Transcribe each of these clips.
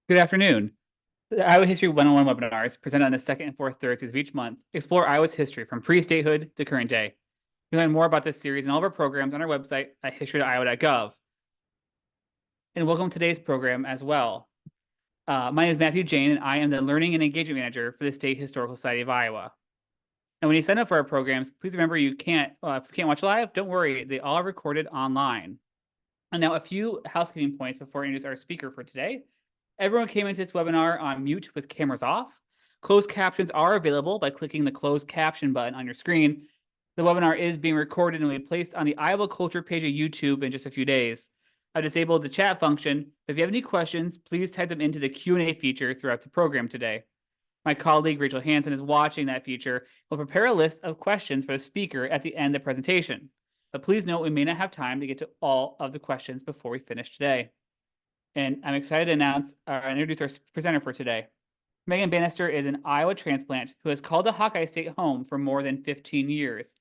Good afternoon. The Iowa History 101 webinars presented on the second and fourth Thursdays of each month explore Iowa's history from pre-statehood to current day. You can learn more about this series and all of our programs on our website at history.iowa.gov. And welcome to today's program as well. My name is Matthew Jane, and I am the Learning and Engagement Manager for the State Historical Society of Iowa. And when you sign up for our programs, please remember if you can't watch live, don't worry, they all are recorded online. And now a few housekeeping points before I introduce our speaker for today. Everyone came into this webinar on mute with cameras off. Closed captions are available by clicking the closed caption button on your screen. The webinar is being recorded and will be placed on the Iowa Culture page of YouTube in just a few days. I've disabled the chat function. If you have any questions, please type them into the Q&A feature throughout the program today. My colleague, Rachel Hansen, is watching that feature and will prepare a list of questions for the speaker at the end of the presentation. But please note we may not have time to get to all of the questions before we finish today. And I'm excited to introduce our presenter for today. Megan Bannister is an Iowa transplant who has called the Hawkeye State home for more than 15 years.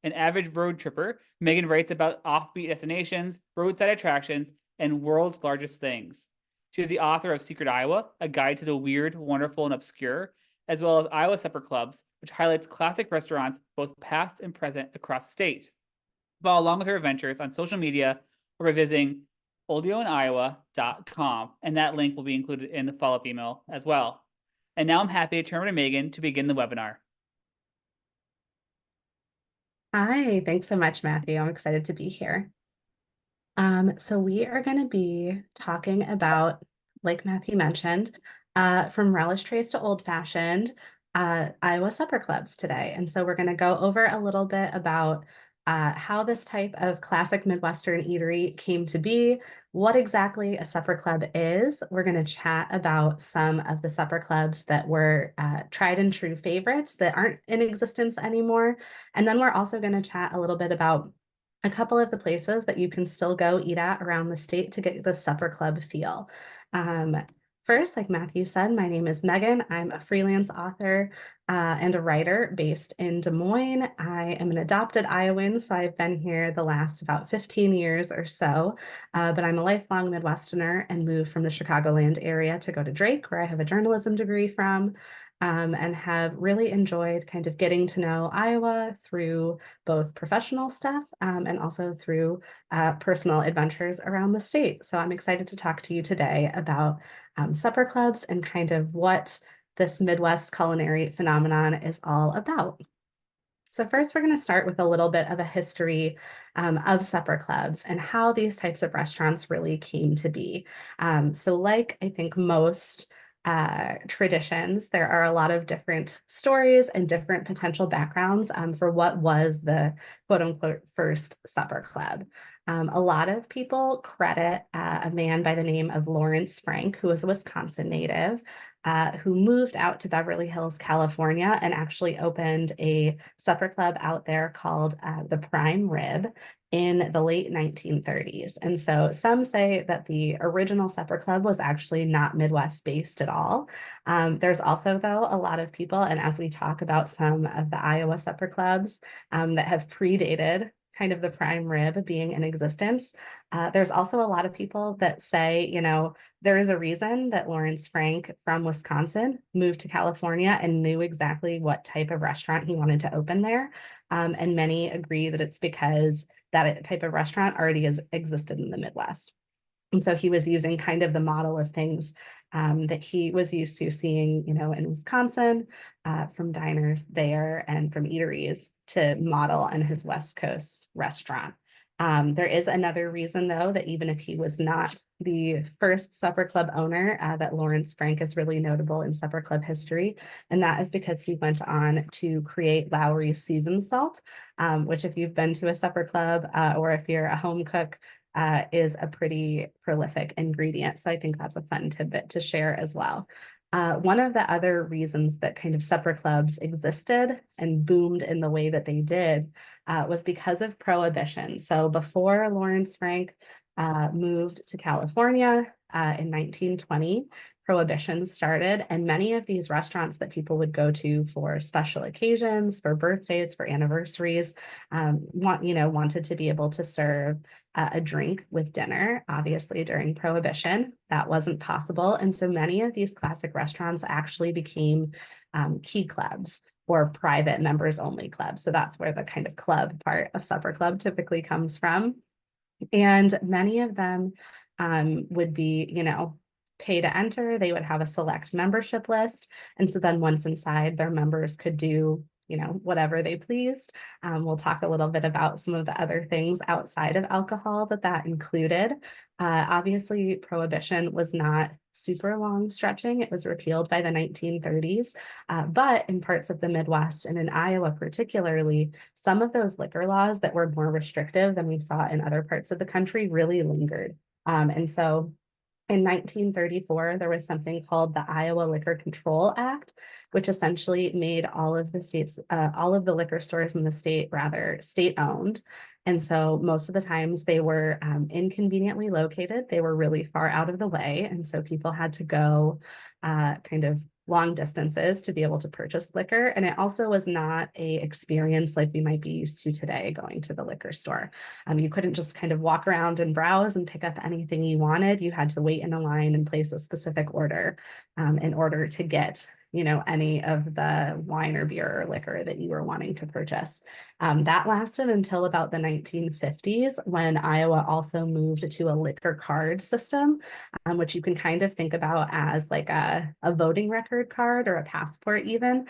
An avid road tripper, Megan writes about offbeat destinations, roadside attractions, and world's largest things. She is the author of Secret Iowa, a guide to the weird, wonderful, and obscure, as well as Iowa Supper Clubs, which highlights classic restaurants, both past and present, across the state. Follow along with her adventures on social media or by visiting oldioiniowa.com, and that link will be included in the follow-up email as well. And now I'm happy to turn over to Megan to begin the webinar. Hi, thanks so much, Matthew. I'm excited to be here. So we are going to be talking about, like Matthew mentioned, from Relish Trays to Old Fashioned, Iowa Supper Clubs today. And so we're going to go over a little bit about how this type of classic Midwestern eatery came to be, what exactly a supper club is. We're going to chat about some of the supper clubs that were tried and true favorites that aren't in existence anymore. And then we're also going to chat a little bit about a couple of the places that you can still go eat at around the state to get the supper club feel. First, like Matthew said, my name is Megan. I'm a freelance author and a writer based in Des Moines. I am an adopted Iowan, so I've been here the last about 15 years or so, but I'm a lifelong Midwesterner and moved from the Chicagoland area to go to Drake, where I have a journalism degree from, and have really enjoyed kind of getting to know Iowa through both professional stuff and also through personal adventures around the state. So I'm excited to talk to you today about supper clubs and kind of what this Midwest culinary phenomenon is all about. So first, we're going to start with a little bit of a history of supper clubs and how these types of restaurants really came to be. So like I think most traditions, there are a lot of different stories and different potential backgrounds for what was the quote unquote first supper club. A lot of people credit a man by the name of Lawrence Frank, who was a Wisconsin native, who moved out to Beverly Hills, California, and actually opened a supper club out there called the Prime Rib in the late 1930s. And so some say that the original supper club was actually not Midwest based at all. There's also, though, a lot of people, and as we talk about some of the Iowa supper clubs that have predated kind of the prime rib being in existence. There's also a lot of people that say, you know, there is a reason that Lawrence Frank from Wisconsin moved to California and knew exactly what type of restaurant he wanted to open there. And many agree that it's because that type of restaurant already has existed in the Midwest. And so he was using kind of the model of things that he was used to seeing, you know, in Wisconsin from diners there and from eateries to model on his West Coast restaurant. There is another reason, though, that even if he was not the first supper club owner, that Lawrence Frank is really notable in supper club history. And that is because he went on to create Lowry's seasoned salt, which if you've been to a supper club or if you're a home cook, is a pretty prolific ingredient. So I think that's a fun tidbit to share as well. One of the other reasons that kind of supper clubs existed and boomed in the way that they did was because of Prohibition. So before Lawrence Frank moved to California in 1920, Prohibition started, and many of these restaurants that people would go to for special occasions, for birthdays, for anniversaries, wanted to be able to serve a drink with dinner. Obviously, during Prohibition, that wasn't possible, and so many of these classic restaurants actually became key clubs or private members only clubs. So that's where the kind of club part of supper club typically comes from. And many of them would be, pay to enter. They would have a select membership list. And so then once inside, their members could do, whatever they pleased. We'll talk a little bit about some of the other things outside of alcohol that included. Obviously, Prohibition was not super long stretching. It was repealed by the 1930s. But in parts of the Midwest and in Iowa particularly, some of those liquor laws that were more restrictive than we saw in other parts of the country really lingered. And so in 1934, there was something called the Iowa Liquor Control Act, which essentially made all of the liquor stores in the state rather state-owned. And so most of the times they were inconveniently located. They were really far out of the way. And so people had to go kind of long distances to be able to purchase liquor. And it also was not a experience like we might be used to today going to the liquor store. You couldn't just kind of walk around and browse and pick up anything you wanted. You had to wait in a line and place a specific order in order to get any of the wine or beer or liquor that you were wanting to purchase. That lasted until about the 1950s, when Iowa also moved to a liquor card system, which you can kind of think about as like a voting record card or a passport even.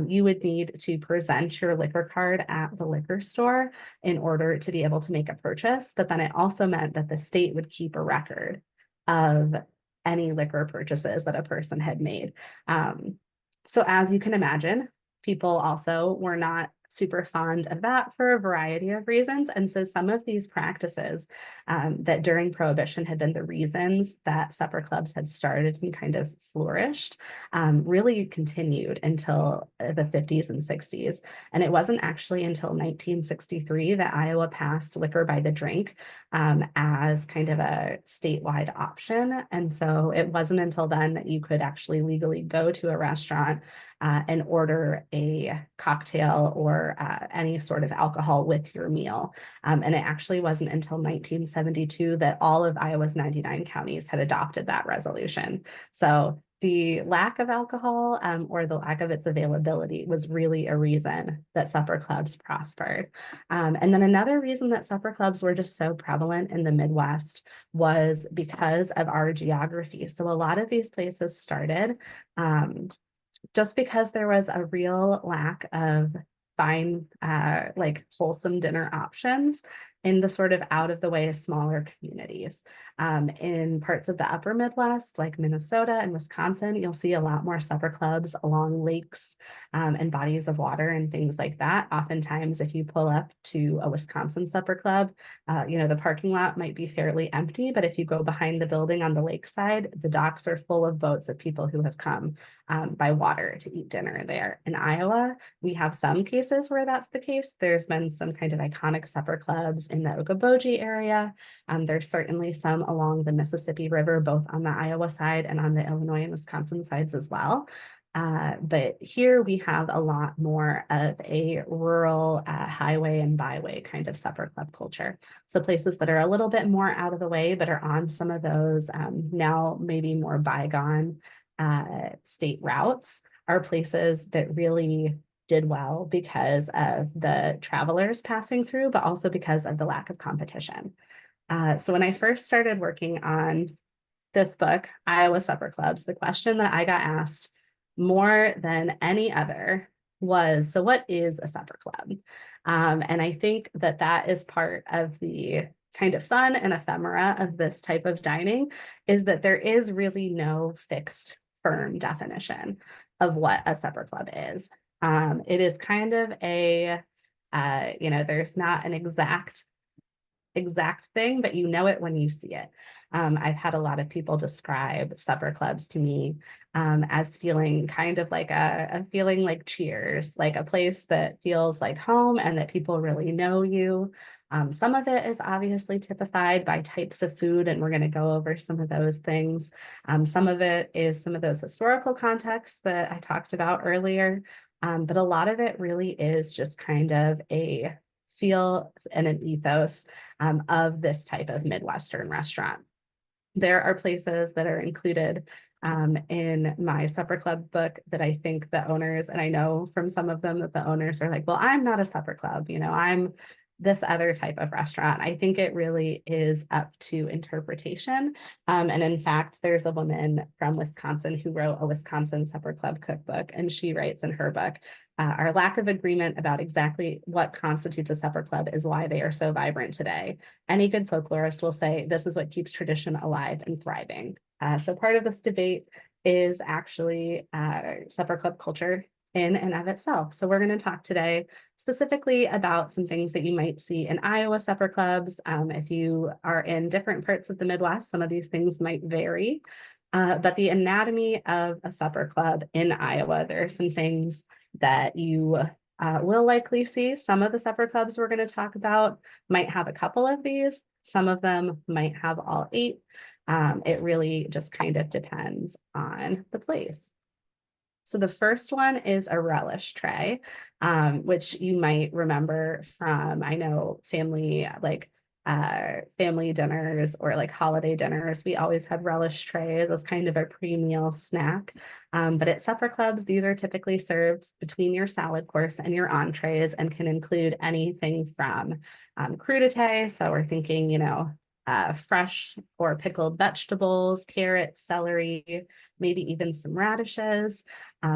You would need to present your liquor card at the liquor store in order to be able to make a purchase. But then it also meant that the state would keep a record of any liquor purchases that a person had made. So as you can imagine, people also were not super fond of that for a variety of reasons. And so some of these practices that during Prohibition had been the reasons that supper clubs had started and kind of flourished really continued until the 50s and 60s. And it wasn't actually until 1963 that Iowa passed liquor by the drink as kind of a statewide option. And so it wasn't until then that you could actually legally go to a restaurant and order a cocktail or any sort of alcohol with your meal. And it actually wasn't until 1972 that all of Iowa's 99 counties had adopted that resolution. So the lack of alcohol or the lack of its availability was really a reason that supper clubs prospered. And then another reason that supper clubs were just so prevalent in the Midwest was because of our geography. So a lot of these places started just because there was a real lack of fine, like wholesome dinner options in the sort of out of the way smaller communities. In parts of the upper Midwest, like Minnesota and Wisconsin, you'll see a lot more supper clubs along lakes and bodies of water and things like that. Oftentimes, if you pull up to a Wisconsin supper club, the parking lot might be fairly empty, but if you go behind the building on the lakeside, the docks are full of boats of people who have come by water to eat dinner there. In Iowa, we have some cases where that's the case. There's been some kind of iconic supper clubs in the Okoboji area. There's certainly some along the Mississippi River, both on the Iowa side and on the Illinois and Wisconsin sides as well. But here we have a lot more of a rural highway and byway kind of supper club culture. So places that are a little bit more out of the way, but are on some of those now maybe more bygone state routes are places that really did well because of the travelers passing through, but also because of the lack of competition. So when I first started working on this book, Iowa Supper Clubs, the question that I got asked more than any other was, so what is a supper club? And I think that that is part of the kind of fun and ephemera of this type of dining, is that there is really no fixed firm definition of what a supper club is. It is kind of there's not an exact exact thing, but you know it when you see it. I've had a lot of people describe supper clubs to me as feeling kind of like a feeling like Cheers, like a place that feels like home and that people really know you. Some of it is obviously typified by types of food, and we're going to go over some of those things. Some of it is some of those historical contexts that I talked about earlier, but a lot of it really is just kind of a feel and an ethos of this type of Midwestern restaurant. There are places that are included in my supper club book that I think the owners, and I know from some of them that the owners are like, well, I'm not a supper club, I'm this other type of restaurant. I think it really is up to interpretation. And in fact, there's a woman from Wisconsin who wrote a Wisconsin supper club cookbook, and she writes in her book, our lack of agreement about exactly what constitutes a supper club is why they are so vibrant today. Any good folklorist will say this is what keeps tradition alive and thriving. So part of this debate is actually supper club culture in and of itself. So we're going to talk today specifically about some things that you might see in Iowa supper clubs. If you are in different parts of the Midwest, some of these things might vary. But the anatomy of a supper club in Iowa, there are some things that you will likely see. Some of the supper clubs we're going to talk about might have a couple of these. Some of them might have all 8. It really just kind of depends on the place. So the first one is a relish tray, which you might remember from, I know, family dinners or like holiday dinners. We always had relish trays as kind of a pre-meal snack. But at supper clubs, these are typically served between your salad course and your entrees and can include anything from crudité. So we're thinking, fresh or pickled vegetables, carrots, celery, maybe even some radishes,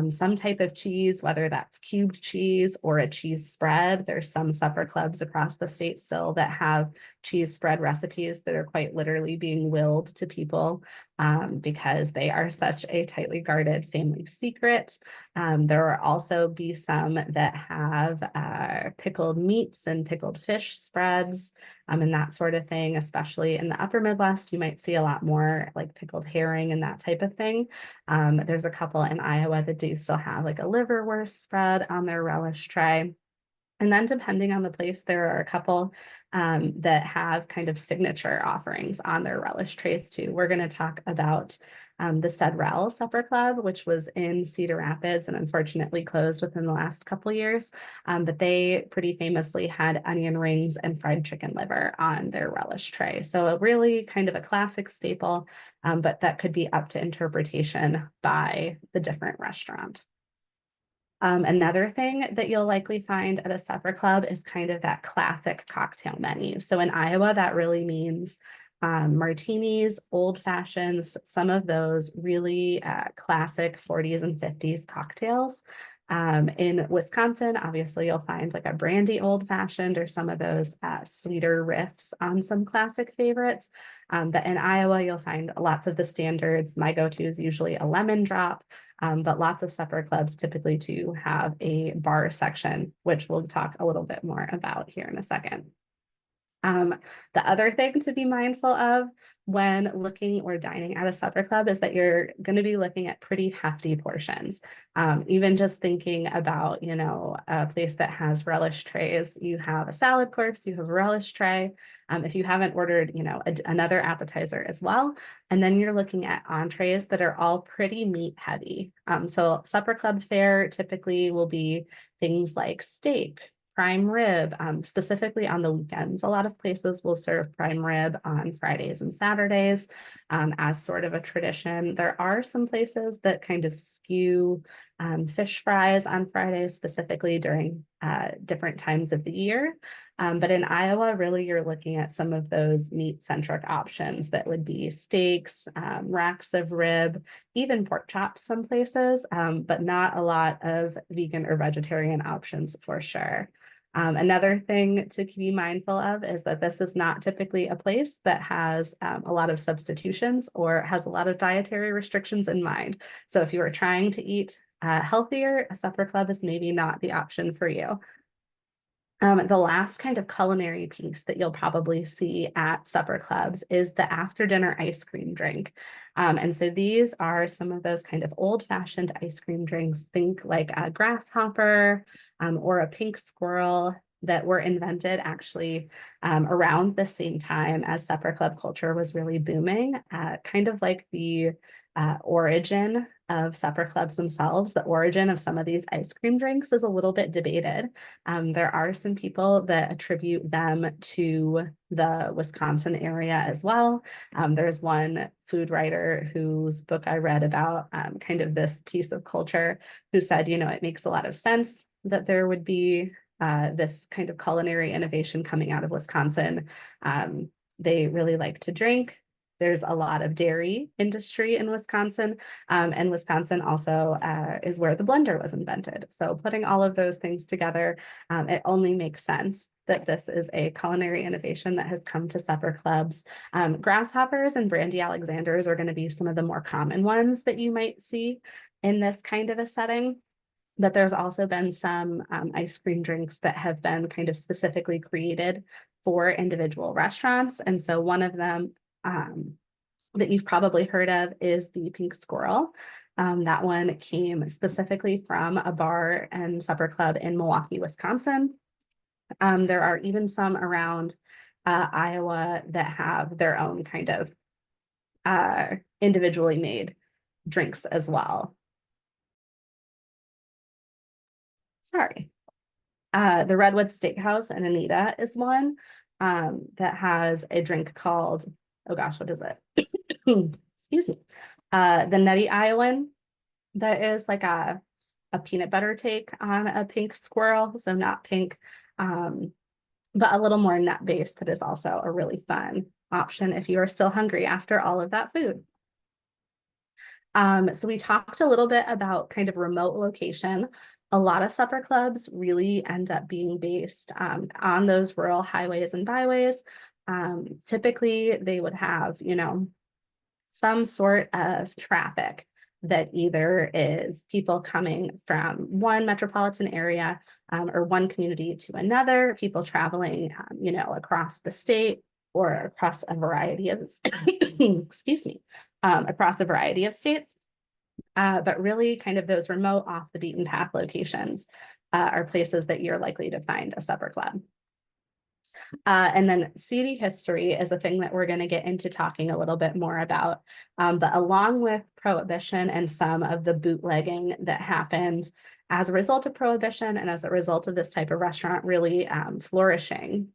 some type of cheese, whether that's cubed cheese or a cheese spread. There's some supper clubs across the state still that have cheese spread recipes that are quite literally being willed to people because they are such a tightly guarded family secret. There will also be some that have pickled meats and pickled fish spreads and that sort of thing, especially in the upper Midwest. You might see a lot more like pickled herring and that type of thing. There's a couple in Iowa that do still have like a liverwurst spread on their relish tray. And then depending on the place, there are a couple that have kind of signature offerings on their relish trays too. We're going to talk about the Sedrell Supper Club, which was in Cedar Rapids and unfortunately closed within the last couple years. But they pretty famously had onion rings and fried chicken liver on their relish tray. So a really kind of a classic staple, but that could be up to interpretation by the different restaurant. Another thing that you'll likely find at a supper club is kind of that classic cocktail menu. So in Iowa, that really means martinis, old fashions, some of those really classic 40s and 50s cocktails. In Wisconsin, obviously, you'll find like a brandy old fashioned or some of those sweeter riffs on some classic favorites. But in Iowa, you'll find lots of the standards. My go-to is usually a lemon drop. But lots of supper clubs typically do have a bar section, which we'll talk a little bit more about here in a second. The other thing to be mindful of when looking or dining at a supper club is that you're going to be looking at pretty hefty portions. Even just thinking about, a place that has relish trays, you have a salad course, you have a relish tray. If you haven't ordered, another appetizer as well. And then you're looking at entrees that are all pretty meat heavy. So supper club fare typically will be things like steak, prime rib, specifically on the weekends. A lot of places will serve prime rib on Fridays and Saturdays as sort of a tradition. There are some places that kind of skew fish fries on Fridays, specifically during different times of the year. But in Iowa, really, you're looking at some of those meat-centric options that would be steaks, racks of rib, even pork chops some places, but not a lot of vegan or vegetarian options for sure. Another thing to be mindful of is that this is not typically a place that has a lot of substitutions or has a lot of dietary restrictions in mind. So if you are trying to eat healthier, a supper club is maybe not the option for you. The last kind of culinary piece that you'll probably see at supper clubs is the after dinner ice cream drink. And so these are some of those kind of old-fashioned ice cream drinks. Think like a grasshopper or a pink squirrel that were invented actually around the same time as supper club culture was really booming, kind of like the origin of supper clubs themselves. The origin of some of these ice cream drinks is a little bit debated. There are some people that attribute them to the Wisconsin area as well. There's one food writer whose book I read about kind of this piece of culture who said, you know, it makes a lot of sense that there would be this kind of culinary innovation coming out of Wisconsin. They really like to drink. There's a lot of dairy industry in Wisconsin, and Wisconsin also is where the blender was invented. So putting all of those things together, it only makes sense that this is a culinary innovation that has come to supper clubs. Grasshoppers and brandy Alexanders are going to be some of the more common ones that you might see in this kind of a setting. But there's also been some ice cream drinks that have been kind of specifically created for individual restaurants. And so one of them that you've probably heard of is the Pink Squirrel. That one came specifically from a bar and supper club in Milwaukee, Wisconsin. There are even some around Iowa that have their own kind of individually made drinks as well. Sorry. The Redwood Steakhouse in Anita is one that has a drink called, oh gosh, what is it? Excuse me. The Nutty Iowan, that is like a peanut butter take on a pink squirrel. So not pink, but a little more nut based. That is also a really fun option if you are still hungry after all of that food. So we talked a little bit about kind of remote location. A lot of supper clubs really end up being based on those rural highways and byways. Typically, they would have, you know, some sort of traffic that either is people coming from one metropolitan area or one community to another, people traveling, you know, across the state or across a variety of, excuse me, across a variety of states. But really kind of those remote off the beaten path locations are places that you're likely to find a supper club. And then city history is a thing that we're going to get into talking a little bit more about. But along with Prohibition and some of the bootlegging that happened as a result of Prohibition and as a result of this type of restaurant really flourishing,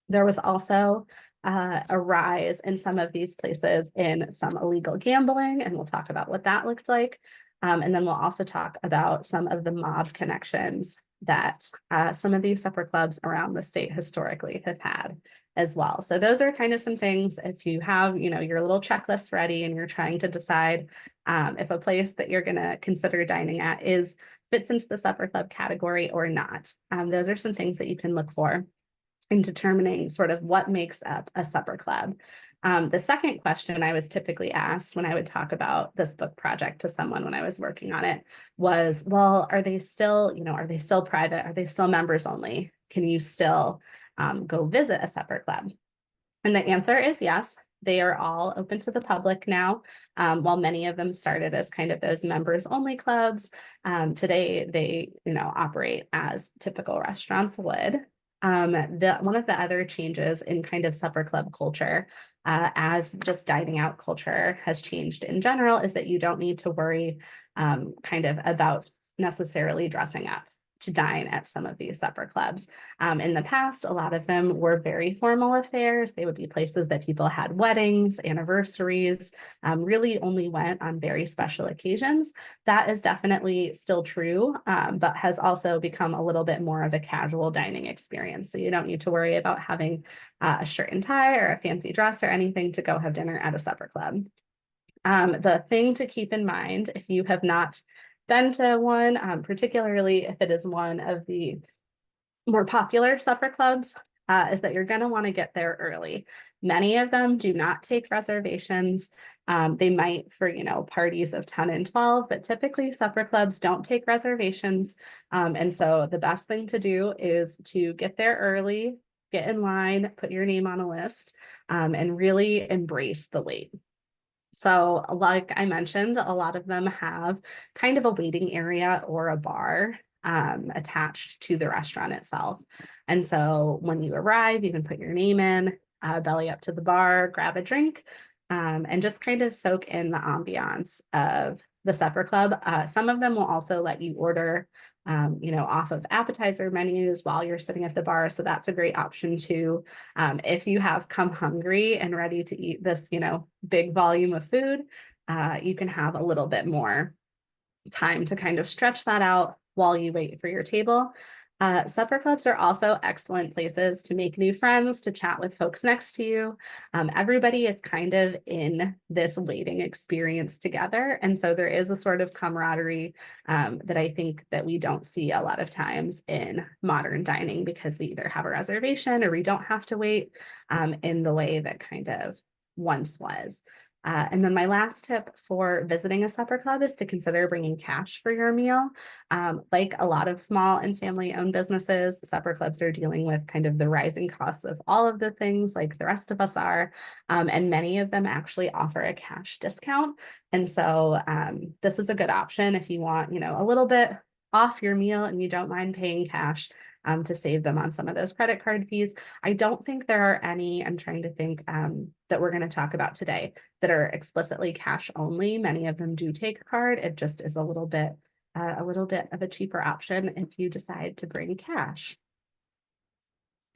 there was also a rise in some of these places in some illegal gambling, and we'll talk about what that looked like. And then we'll also talk about some of the mob connections that some of these supper clubs around the state historically have had as well. So those are kind of some things if you have, you know, your little checklist ready and you're trying to decide if a place that you're going to consider dining at fits into the supper club category or not. Those are some things that you can look for in determining sort of what makes up a supper club. The second question I was typically asked when I would talk about this book project to someone when I was working on it was, well, are they still, you know, are they still private? Are they still members only? Can you still go visit a supper club? And the answer is yes. They are all open to the public now. While many of them started as kind of those members only clubs, today they, you know, operate as typical restaurants would. One of the other changes in kind of supper club culture, as just dining out culture has changed in general, is that you don't need to worry kind of about necessarily dressing up to dine at some of these supper clubs. In the past, a lot of them were very formal affairs. They would be places that people had weddings, anniversaries, really only went on very special occasions. That is definitely still true, but has also become a little bit more of a casual dining experience. So you don't need to worry about having a shirt and tie or a fancy dress or anything to go have dinner at a supper club. The thing to keep in mind, if you have not been to one, particularly if it is one of the more popular supper clubs, is that you're going to want to get there early. Many of them do not take reservations. They might for, parties of 10 and 12, but typically supper clubs don't take reservations. And so the best thing to do is to get there early, get in line, put your name on a list, and really embrace the wait. So, like I mentioned, a lot of them have kind of a waiting area or a bar attached to the restaurant itself. And so, when you arrive, you can put your name in, belly up to the bar, grab a drink, and just kind of soak in the ambiance of the supper club. Some of them will also let you order, off of appetizer menus while you're sitting at the bar. So, that's a great option too. If you have come hungry and ready to eat this, big volume of food, you can have a little bit more time to kind of stretch that out while you wait for your table. Supper clubs are also excellent places to make new friends, to chat with folks next to you. Everybody is kind of in this waiting experience together. And so there is a sort of camaraderie that I think that we don't see a lot of times in modern dining because we either have a reservation or we don't have to wait in the way that kind of once was. And then my last tip for visiting a supper club is to consider bringing cash for your meal. Like a lot of small and family-owned businesses, supper clubs are dealing with kind of the rising costs of all of the things like the rest of us are. And many of them actually offer a cash discount. And so this is a good option if you want, a little bit off your meal and you don't mind paying cash to save them on some of those credit card fees. I don't think there are any, I'm trying to think that we're going to talk about today that are explicitly cash only. Many of them do take a card. It just is a little bit of a cheaper option if you decide to bring cash.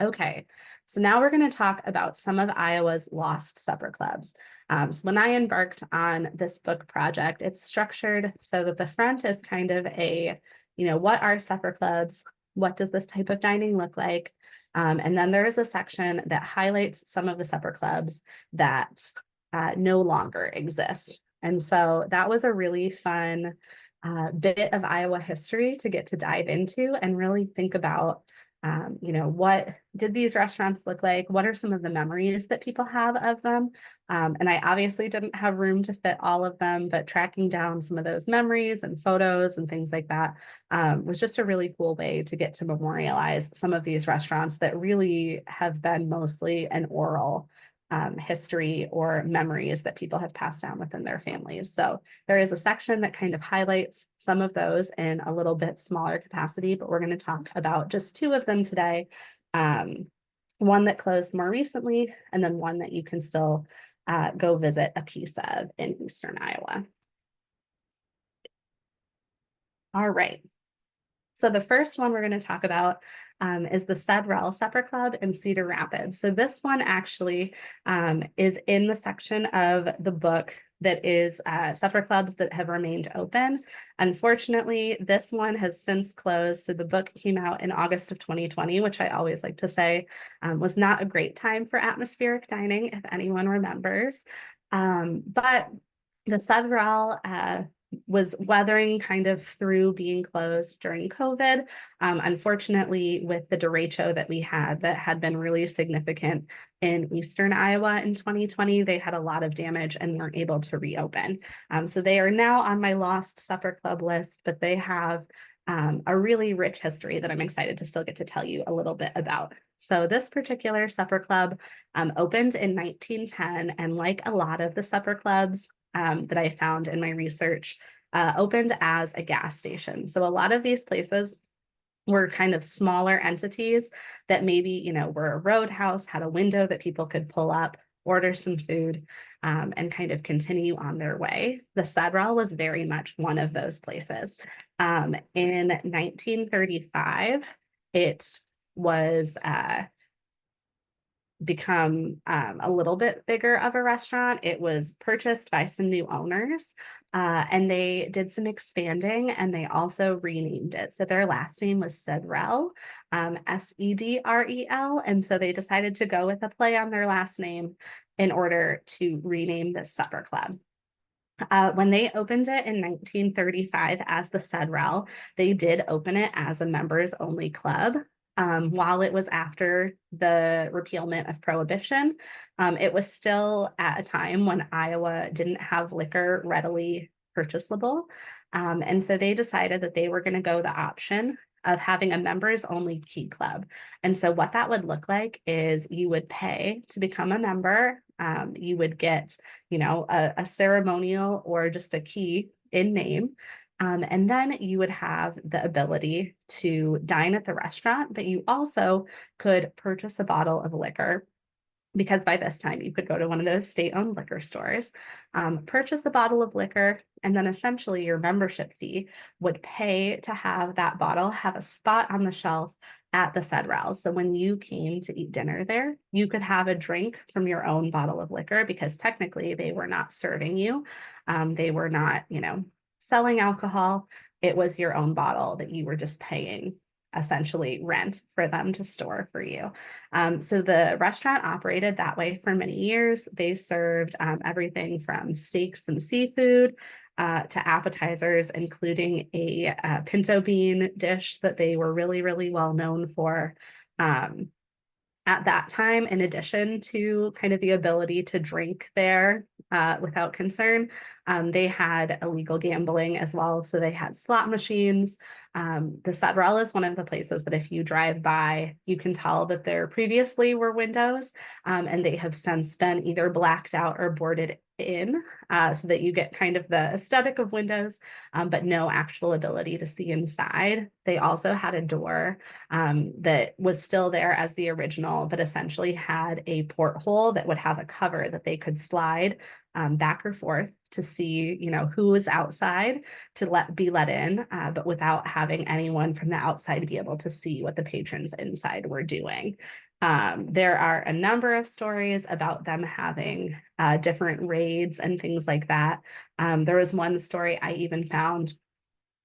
Okay, so now we're going to talk about some of Iowa's lost supper clubs. So when I embarked on this book project, it's structured so that the front is kind of a, what are supper clubs? What does this type of dining look like? And then there is a section that highlights some of the supper clubs that no longer exist. And so that was a really fun bit of Iowa history to get to dive into and really think about, what did these restaurants look like? What are some of the memories that people have of them? And I obviously didn't have room to fit all of them, but tracking down some of those memories and photos and things like that was just a really cool way to get to memorialize some of these restaurants that really have been mostly an oral history or memories that people have passed down within their families. So there is a section that kind of highlights some of those in a little bit smaller capacity, but we're going to talk about just two of them today. One that closed more recently, and then one that you can still go visit a piece of in Eastern Iowa. All right. So the first one we're going to talk about is the Sedrell Supper Club in Cedar Rapids. So this one actually is in the section of the book that is supper clubs that have remained open. Unfortunately, this one has since closed. So the book came out in August of 2020, which I always like to say was not a great time for atmospheric dining, if anyone remembers. But the Sedrell was weathering kind of through being closed during COVID. Unfortunately, with the derecho that we had that had been really significant in Eastern Iowa in 2020, they had a lot of damage and weren't able to reopen. So they are now on my lost supper club list, but they have a really rich history that I'm excited to still get to tell you a little bit about. So this particular supper club opened in 1910, and like a lot of the supper clubs that I found in my research, opened as a gas station. So a lot of these places were kind of smaller entities that maybe, were a roadhouse, had a window that people could pull up, order some food, and kind of continue on their way. The Sedrell was very much one of those places. In 1935, it was become a little bit bigger of a restaurant. It was purchased by some new owners and they did some expanding and they also renamed it. So their last name was Sedrell, Sedrel. And so they decided to go with a play on their last name in order to rename the supper club. When they opened it in 1935 as the Sedrell, they did open it as a members only club. while it was after the repealment of Prohibition. It was still at a time when Iowa didn't have liquor readily purchasable. And so they decided that they were going to go the option of having a members only key club. And so what that would look like is you would pay to become a member. You would get, a ceremonial or just a key in name. And then you would have the ability to dine at the restaurant, but you also could purchase a bottle of liquor, because by this time you could go to one of those state-owned liquor stores, purchase a bottle of liquor, and then essentially your membership fee would pay to have that bottle have a spot on the shelf at the said rels. So when you came to eat dinner there, you could have a drink from your own bottle of liquor, because technically they were not serving you. They were not, selling alcohol. It was your own bottle that you were just paying essentially rent for them to store for you. So the restaurant operated that way for many years. They served everything from steaks and seafood to appetizers, including a pinto bean dish that they were really, really well known for. At that time, in addition to kind of the ability to drink there without concern, they had illegal gambling as well. So they had slot machines. The Sadrell is one of the places that if you drive by, you can tell that there previously were windows, and they have since been either blacked out or boarded in, so that you get kind of the aesthetic of windows, but no actual ability to see inside. They also had a door that was still there as the original, but essentially had a porthole that would have a cover that they could slide back or forth to see, who was outside to be let in, but without having anyone from the outside be able to see what the patrons inside were doing. There are a number of stories about them having different raids and things like that. There was one story I even found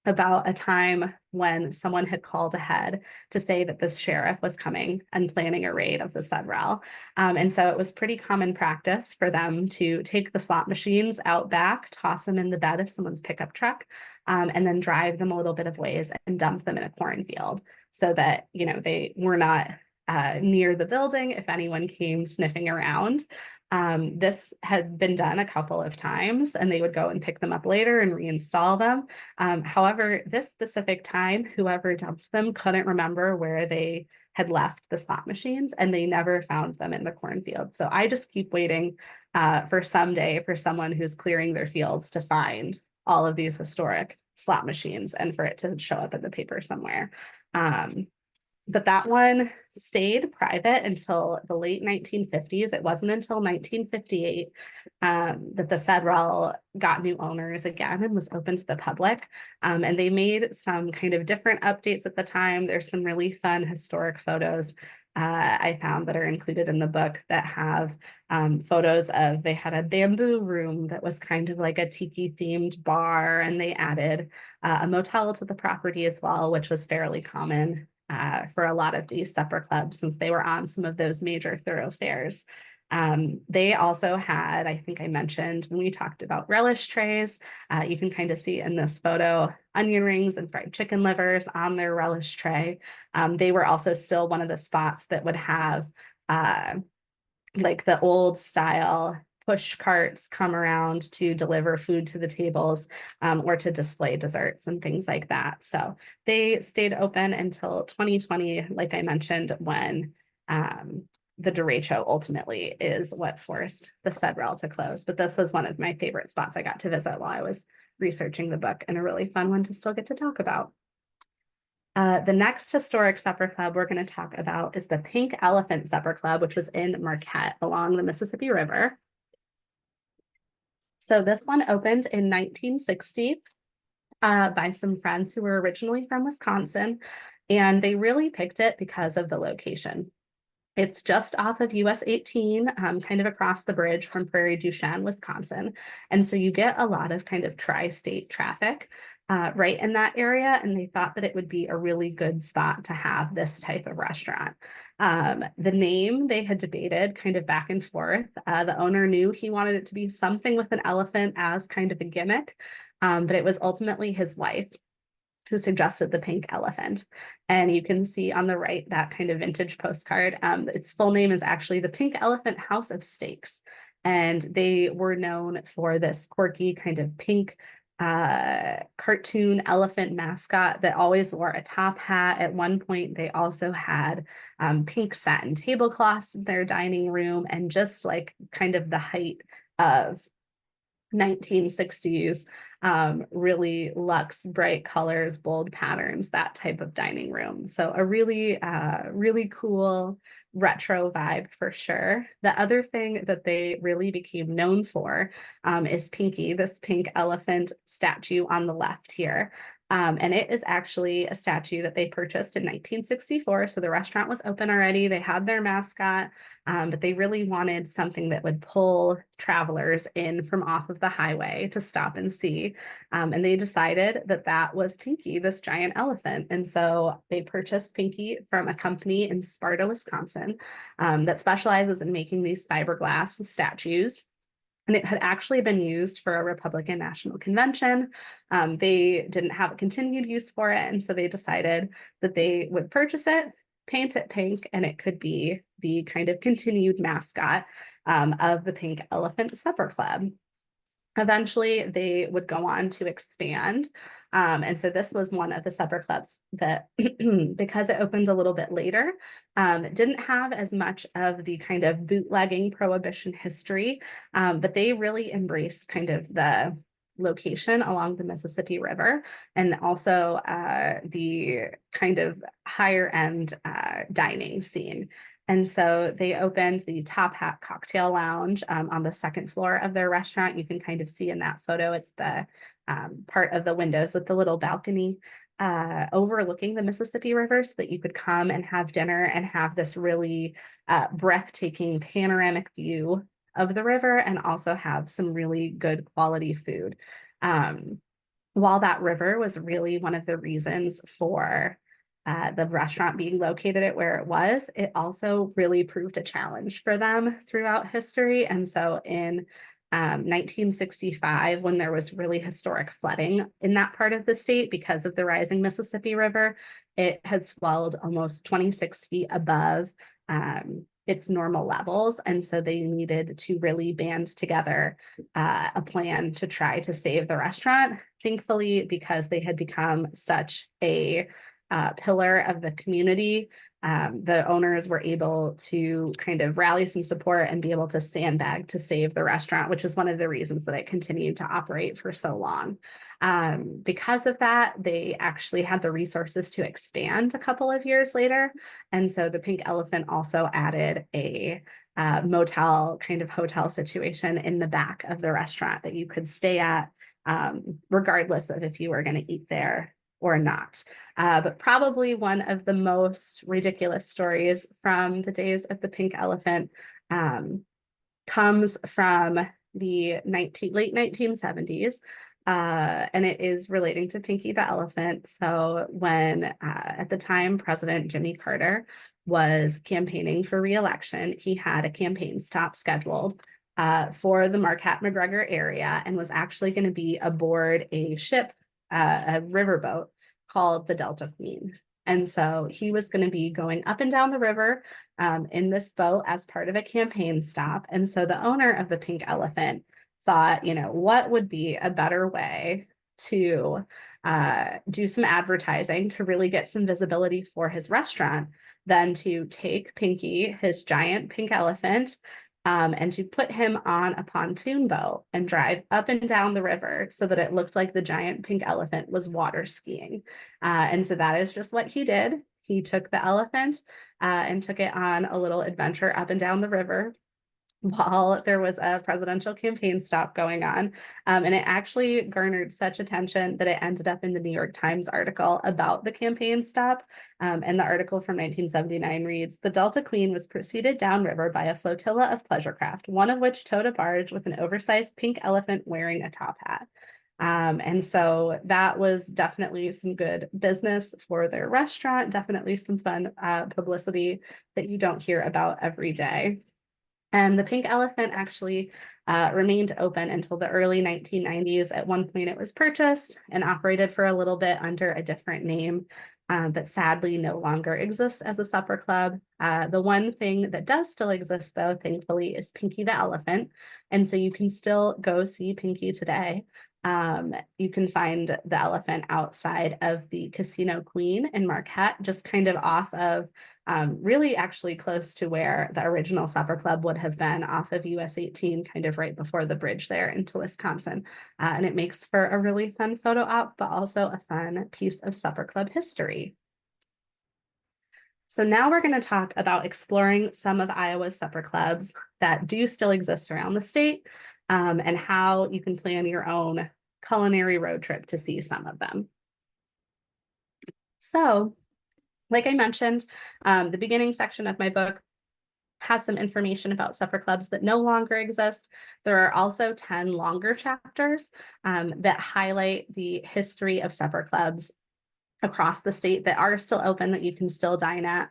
about a time when someone had called ahead to say that this sheriff was coming and planning a raid of the Sudrell. And so it was pretty common practice for them to take the slot machines out back, toss them in the bed of someone's pickup truck, and then drive them a little bit of ways and dump them in a cornfield, so that, they were not near the building if anyone came sniffing around. This had been done a couple of times, and they would go and pick them up later and reinstall them. However, this specific time, whoever dumped them couldn't remember where they had left the slot machines, and they never found them in the cornfield. So I just keep waiting for someday for someone who's clearing their fields to find all of these historic slot machines and for it to show up in the paper somewhere. But that one stayed private until the late 1950s. It wasn't until 1958 that the Sedrell got new owners again and was open to the public. And they made some kind of different updates at the time. There's some really fun historic photos I found that are included in the book that have photos of, they had a bamboo room that was kind of like a tiki themed bar, and they added a motel to the property as well, which was fairly common for a lot of these supper clubs since they were on some of those major thoroughfares. They also had, I think I mentioned when we talked about relish trays, you can kind of see in this photo, onion rings and fried chicken livers on their relish tray. They were also still one of the spots that would have like the old style push carts come around to deliver food to the tables, or to display desserts and things like that. So they stayed open until 2020, like I mentioned, when the derecho ultimately is what forced the Sedrell to close. But this was one of my favorite spots I got to visit while I was researching the book, and a really fun one to still get to talk about. The next historic supper club we're going to talk about is the Pink Elephant Supper Club, which was in Marquette along the Mississippi River. So this one opened in 1960 by some friends who were originally from Wisconsin, and they really picked it because of the location. It's just off of US 18, kind of across the bridge from Prairie du Chien, Wisconsin. And so you get a lot of kind of tri-state traffic right in that area. And they thought that it would be a really good spot to have this type of restaurant. The name they had debated kind of back and forth. The owner knew he wanted it to be something with an elephant as kind of a gimmick, but it was ultimately his wife who suggested the pink elephant. And you can see on the right that kind of vintage postcard. Its full name is actually the Pink Elephant House of Steaks. And they were known for this quirky kind of pink cartoon elephant mascot that always wore a top hat. At one point, they also had pink satin tablecloths in their dining room, and just like kind of the height of 1960s, really luxe, bright colors, bold patterns, that type of dining room. So a really cool retro vibe for sure. The other thing that they really became known for is Pinky, this pink elephant statue on the left here. And it is actually a statue that they purchased in 1964. So the restaurant was open already. They had their mascot, but they really wanted something that would pull travelers in from off of the highway to stop and see. And they decided that that was Pinky, this giant elephant. And so they purchased Pinky from a company in Sparta, Wisconsin, that specializes in making these fiberglass statues. And it had actually been used for a Republican National Convention. They didn't have a continued use for it, and so they decided that they would purchase it, paint it pink, and it could be the kind of continued mascot of the Pink Elephant Supper Club. Eventually, they would go on to expand. And so this was one of the supper clubs that, because it opened a little bit later, didn't have as much of the kind of bootlegging prohibition history, but they really embraced kind of the location along the Mississippi River, and also the kind of higher end dining scene. And so they opened the Top Hat Cocktail Lounge on the second floor of their restaurant. You can kind of see in that photo, it's the part of the windows with the little balcony overlooking the Mississippi River, so that you could come and have dinner and have this really breathtaking panoramic view of the river, and also have some really good quality food. While that river was really one of the reasons for the restaurant being located at where it was, it also really proved a challenge for them throughout history. And so in 1965, when there was really historic flooding in that part of the state because of the rising Mississippi River, it had swelled almost 26 feet above its normal levels. And so they needed to really band together a plan to try to save the restaurant. Thankfully, because they had become such a pillar of the community, the owners were able to kind of rally some support and be able to sandbag to save the restaurant, which is one of the reasons that it continued to operate for so long. Because of that, they actually had the resources to expand a couple of years later. And so the Pink Elephant also added a motel kind of hotel situation in the back of the restaurant that you could stay at, regardless of if you were going to eat there or not. But probably one of the most ridiculous stories from the days of the Pink Elephant comes from the late 1970s. And it is relating to Pinky the elephant. So when at the time President Jimmy Carter was campaigning for re-election, he had a campaign stop scheduled for the Marquette McGregor area, and was actually going to be aboard a ship, a riverboat called the Delta Queen. And so he was going to be going up and down the river in this boat as part of a campaign stop. And so the owner of the Pink Elephant thought, what would be a better way to do some advertising to really get some visibility for his restaurant than to take Pinky, his giant pink elephant, and to put him on a pontoon boat and drive up and down the river so that it looked like the giant pink elephant was water skiing. And so that is just what he did. He took the elephant and took it on a little adventure up and down the river while there was a presidential campaign stop going on. And it actually garnered such attention that it ended up in the New York Times article about the campaign stop. And the article from 1979 reads, "The Delta Queen was preceded downriver by a flotilla of pleasure craft, one of which towed a barge with an oversized pink elephant wearing a top hat." And so that was definitely some good business for their restaurant, definitely some fun publicity that you don't hear about every day. And the Pink Elephant actually remained open until the early 1990s. At one point, it was purchased and operated for a little bit under a different name, but sadly no longer exists as a supper club. The one thing that does still exist, though, thankfully, is Pinky the Elephant. And so you can still go see Pinky today. You can find the elephant outside of the Casino Queen in Marquette, just kind of off of really actually close to where the original supper club would have been, off of US 18, kind of right before the bridge there into Wisconsin. And it makes for a really fun photo op, but also a fun piece of supper club history. So now we're going to talk about exploring some of Iowa's supper clubs that do still exist around the state, and how you can plan your own culinary road trip to see some of them. So, like I mentioned, the beginning section of my book has some information about supper clubs that no longer exist. There are also 10 longer chapters that highlight the history of supper clubs across the state that are still open, that you can still dine at.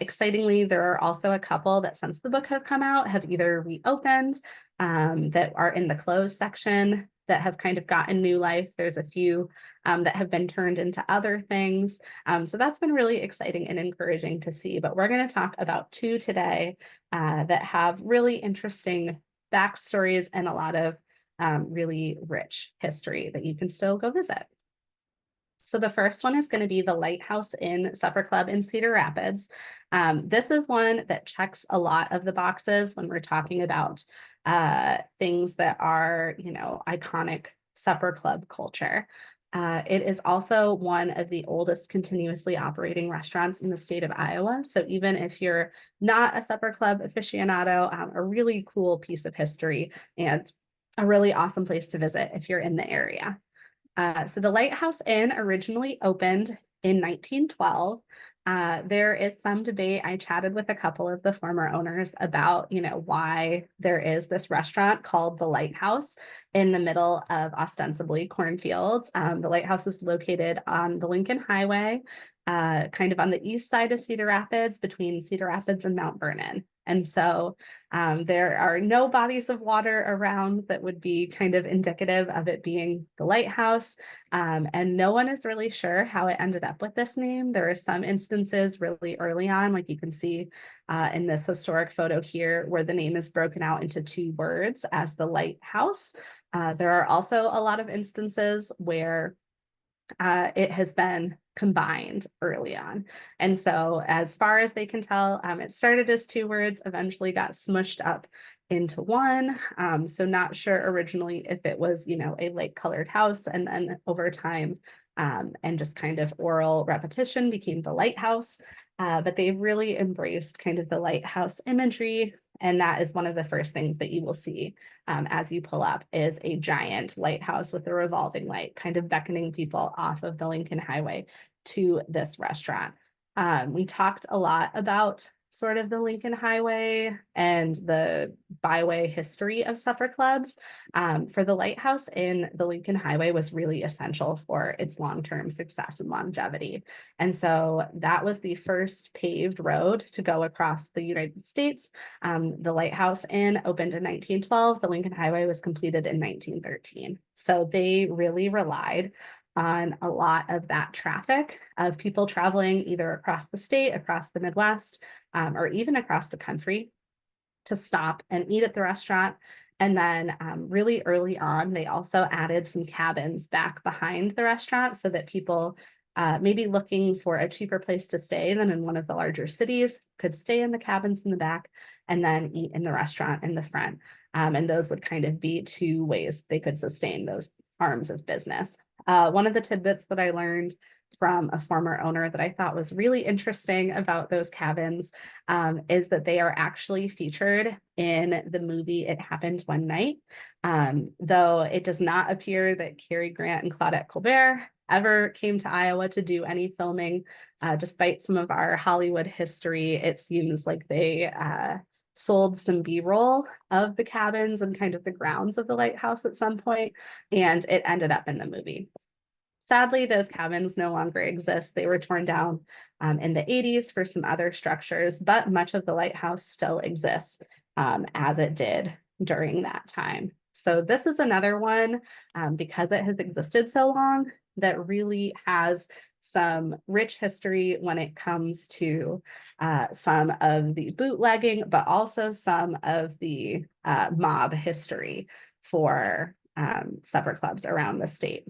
Excitingly, there are also a couple that, since the book have come out, have either reopened, that are in the closed section, that have kind of gotten new life. There's a few that have been turned into other things. So that's been really exciting and encouraging to see. But we're going to talk about two today that have really interesting backstories and a lot of really rich history that you can still go visit. So the first one is going to be the Lighthouse Inn Supper Club in Cedar Rapids. This is one that checks a lot of the boxes when we're talking about things that are, iconic supper club culture. It is also one of the oldest continuously operating restaurants in the state of Iowa. So even if you're not a supper club aficionado, a really cool piece of history and a really awesome place to visit if you're in the area. So the Lighthouse Inn originally opened in 1912. There is some debate. I chatted with a couple of the former owners about, why there is this restaurant called the Lighthouse in the middle of ostensibly cornfields. The Lighthouse is located on the Lincoln Highway, kind of on the east side of Cedar Rapids, between Cedar Rapids and Mount Vernon. And so there are no bodies of water around that would be kind of indicative of it being the lighthouse. And no one is really sure how it ended up with this name. There are some instances really early on, like you can see in this historic photo here, where the name is broken out into two words as the lighthouse. There are also a lot of instances where it has been combined early on. And so as far as they can tell, it started as two words, eventually got smushed up into one. So not sure originally if it was, a light colored house, and then over time and just kind of oral repetition became the lighthouse. But they've really embraced kind of the lighthouse imagery. And that is one of the first things that you will see as you pull up, is a giant lighthouse with a revolving light, kind of beckoning people off of the Lincoln Highway to this restaurant. We talked a lot about sort of the Lincoln Highway and the byway history of supper clubs. For the Lighthouse Inn, the Lincoln Highway was really essential for its long-term success and longevity. And so that was the first paved road to go across the United States. The Lighthouse Inn opened in 1912. The Lincoln Highway was completed in 1913. So they really relied on a lot of that traffic of people traveling either across the state, across the Midwest, or even across the country to stop and eat at the restaurant. And then really early on, they also added some cabins back behind the restaurant so that people maybe looking for a cheaper place to stay than in one of the larger cities could stay in the cabins in the back and then eat in the restaurant in the front. And those would kind of be two ways they could sustain those arms of business. One of the tidbits that I learned from a former owner that I thought was really interesting about those cabins is that they are actually featured in the movie It Happened One Night. Though it does not appear that Cary Grant and Claudette Colbert ever came to Iowa to do any filming, despite some of our Hollywood history, it seems like they sold some B-roll of the cabins and kind of the grounds of the lighthouse at some point, and it ended up in the movie. Sadly, those cabins no longer exist. They were torn down in the 80s for some other structures, but much of the lighthouse still exists as it did during that time. So this is another one, because it has existed so long, that really has some rich history when it comes to some of the bootlegging, but also some of the mob history for supper clubs around the state.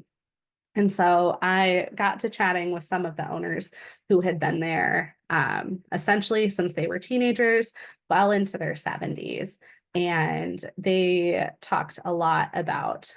And so I got to chatting with some of the owners who had been there essentially since they were teenagers, well into their 70s. And they talked a lot about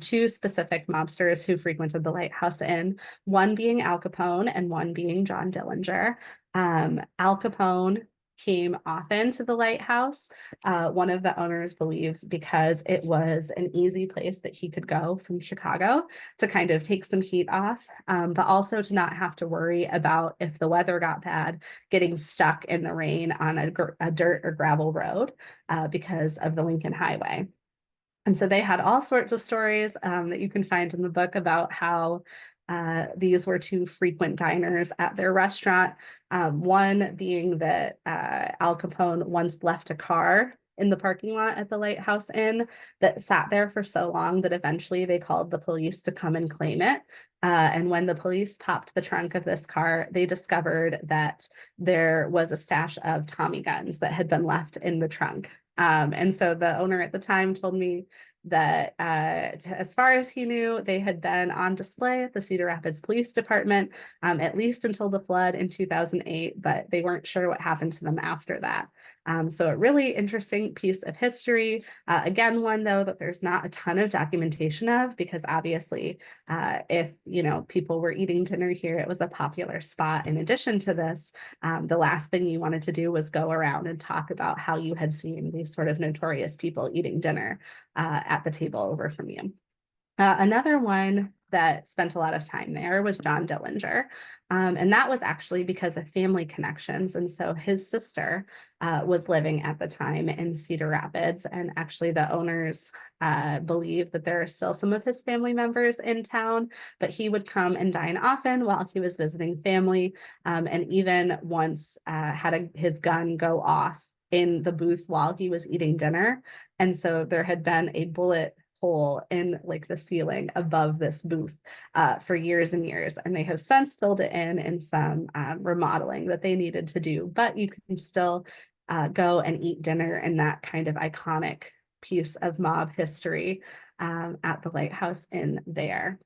two specific mobsters who frequented the Lighthouse Inn, one being Al Capone and one being John Dillinger. Al Capone came often to the Lighthouse. One of the owners believes because it was an easy place that he could go from Chicago to kind of take some heat off, but also to not have to worry about, if the weather got bad, getting stuck in the rain on a dirt or gravel road because of the Lincoln Highway. And so they had all sorts of stories that you can find in the book about how these were two frequent diners at their restaurant. One being that Al Capone once left a car in the parking lot at the Lighthouse Inn that sat there for so long that eventually they called the police to come and claim it. And when the police popped the trunk of this car, they discovered that there was a stash of Tommy guns that had been left in the trunk. And so the owner at the time told me that as far as he knew, they had been on display at the Cedar Rapids Police Department, at least until the flood in 2008, but they weren't sure what happened to them after that. So a really interesting piece of history. Again, one though that there's not a ton of documentation of, because obviously if people were eating dinner here, it was a popular spot. In addition to this, the last thing you wanted to do was go around and talk about how you had seen these sort of notorious people eating dinner at the table over from you. Another one that spent a lot of time there was John Dillinger. And that was actually because of family connections. And so his sister was living at the time in Cedar Rapids. And actually the owners believe that there are still some of his family members in town, but he would come and dine often while he was visiting family. And even once had his gun go off in the booth while he was eating dinner. And so there had been a bullet hole in like the ceiling above this booth for years and years. And they have since filled it in some remodeling that they needed to do, but you can still go and eat dinner in that kind of iconic piece of mob history at the Lighthouse Inn there.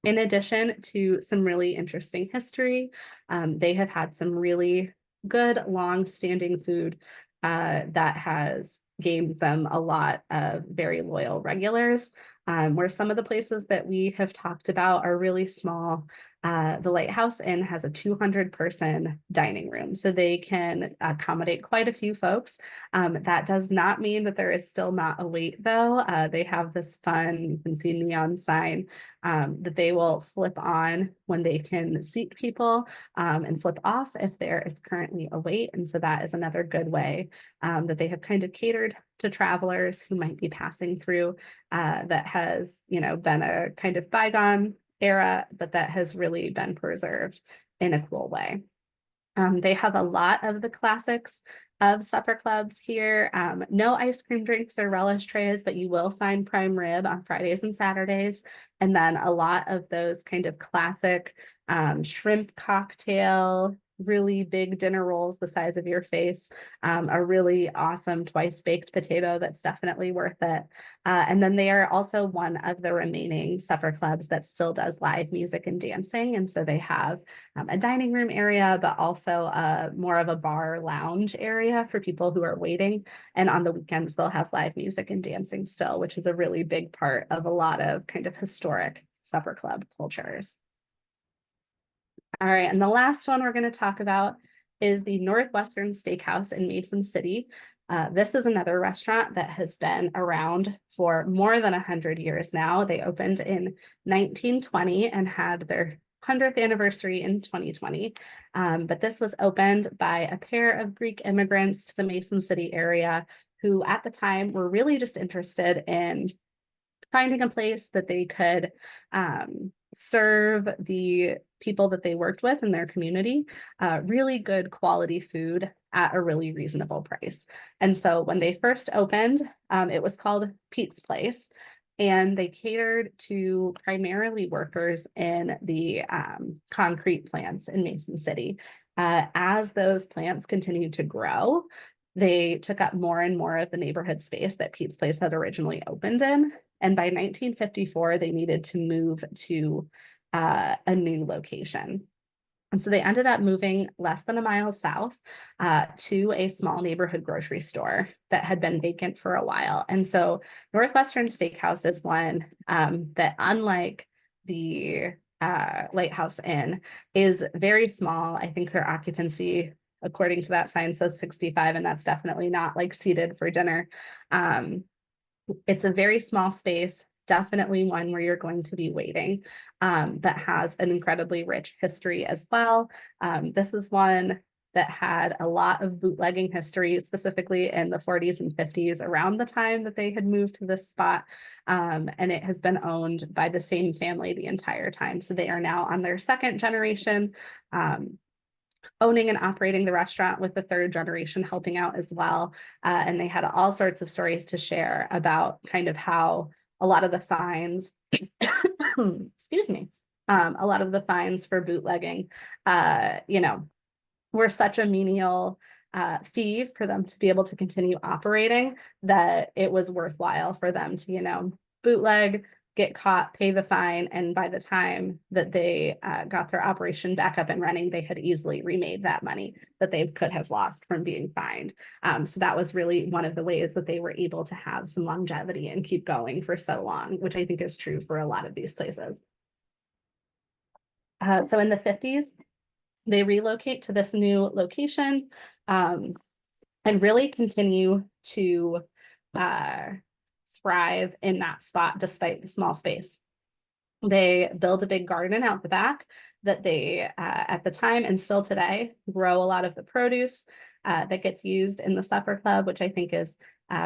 In addition to some really interesting history, they have had some really good long-standing food that has gained them a lot of very loyal regulars, where some of the places that we have talked about are really small. The Lighthouse Inn has a 200-person dining room, so they can accommodate quite a few folks. That does not mean that there is still not a wait, though. They have this fun, you can see neon sign that they will flip on when they can seat people and flip off if there is currently a wait. And so that is another good way that they have kind of catered to travelers who might be passing through that has, been a kind of bygone era, but that has really been preserved in a cool way. They have a lot of the classics of supper clubs here. No ice cream drinks or relish trays, but you will find prime rib on Fridays and Saturdays. And then a lot of those kind of classic shrimp cocktail, really big dinner rolls the size of your face, a really awesome twice baked potato that's definitely worth it. And then they are also one of the remaining supper clubs that still does live music and dancing. And so they have a dining room area, but also more of a bar lounge area for people who are waiting. And on the weekends, they'll have live music and dancing still, which is a really big part of a lot of kind of historic supper club cultures. All right, and the last one we're going to talk about is the Northwestern Steakhouse in Mason City. This is another restaurant that has been around for more than 100 years now. They opened in 1920 and had their 100th anniversary in 2020. But this was opened by a pair of Greek immigrants to the Mason City area who at the time were really just interested in finding a place that they could serve the people that they worked with in their community really good quality food at a really reasonable price. And so when they first opened, it was called Pete's Place, and they catered to primarily workers in the concrete plants in Mason City. As those plants continued to grow, they took up more and more of the neighborhood space that Pete's Place had originally opened in. And by 1954, they needed to move to a new location. And so they ended up moving less than a mile south to a small neighborhood grocery store that had been vacant for a while. And so Northwestern Steakhouse is one that, unlike the Lighthouse Inn, is very small. I think their occupancy, according to that sign, says 65, and that's definitely not like seated for dinner. It's a very small space, definitely one where you're going to be waiting, but has an incredibly rich history as well. This is one that had a lot of bootlegging history, specifically in the 40s and 50s, around the time that they had moved to this spot. And it has been owned by the same family the entire time. So they are now on their second generation, owning and operating the restaurant, with the third generation helping out as well. And they had all sorts of stories to share about kind of how a lot of the fines, excuse me, a lot of the fines for bootlegging, were such a menial fee for them to be able to continue operating, that it was worthwhile for them to, bootleg, get caught, pay the fine, and by the time that they got their operation back up and running, they had easily remade that money that they could have lost from being fined. So that was really one of the ways that they were able to have some longevity and keep going for so long, which I think is true for a lot of these places. So in the 50s, they relocate to this new location and really continue to thrive in that spot despite the small space. They build a big garden out the back that they, at the time and still today, grow a lot of the produce that gets used in the supper club, which I think is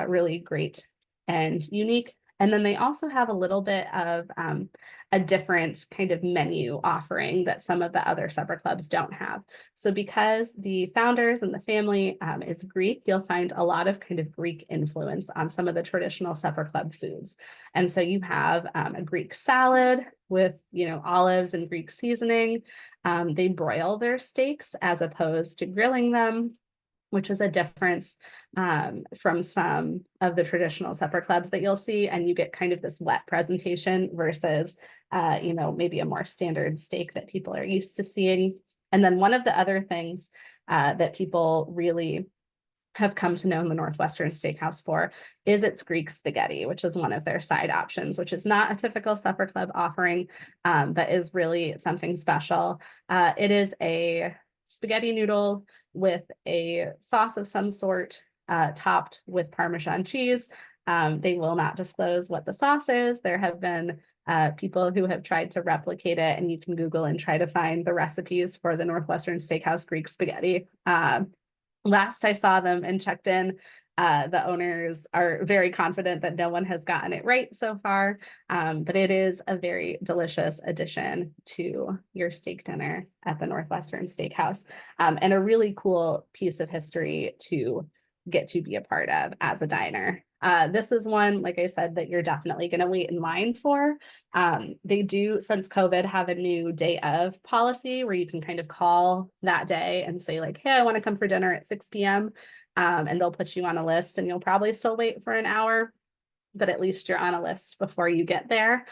really great and unique. And then they also have a little bit of a different kind of menu offering that some of the other supper clubs don't have. So because the founders and the family is Greek, you'll find a lot of kind of Greek influence on some of the traditional supper club foods. And so you have a Greek salad with, olives and Greek seasoning. They broil their steaks as opposed to grilling them, which is a difference from some of the traditional supper clubs that you'll see. And you get kind of this wet presentation versus, maybe a more standard steak that people are used to seeing. And then one of the other things that people really have come to know the Northwestern Steakhouse for is its Greek spaghetti, which is one of their side options, which is not a typical supper club offering, but is really something special. It is a spaghetti noodle with a sauce of some sort, topped with Parmesan cheese. They will not disclose what the sauce is. There have been people who have tried to replicate it, and you can Google and try to find the recipes for the Northwestern Steakhouse Greek spaghetti. Last I saw them and checked in, the owners are very confident that no one has gotten it right so far, but it is a very delicious addition to your steak dinner at the Northwestern Steakhouse, and a really cool piece of history to get to be a part of as a diner. This is one, like I said, that you're definitely going to wait in line for. They do, since COVID, have a new day of policy where you can kind of call that day and say like, hey, I want to come for dinner at 6 p.m. And they'll put you on a list, and you'll probably still wait for an hour, but at least you're on a list before you get there.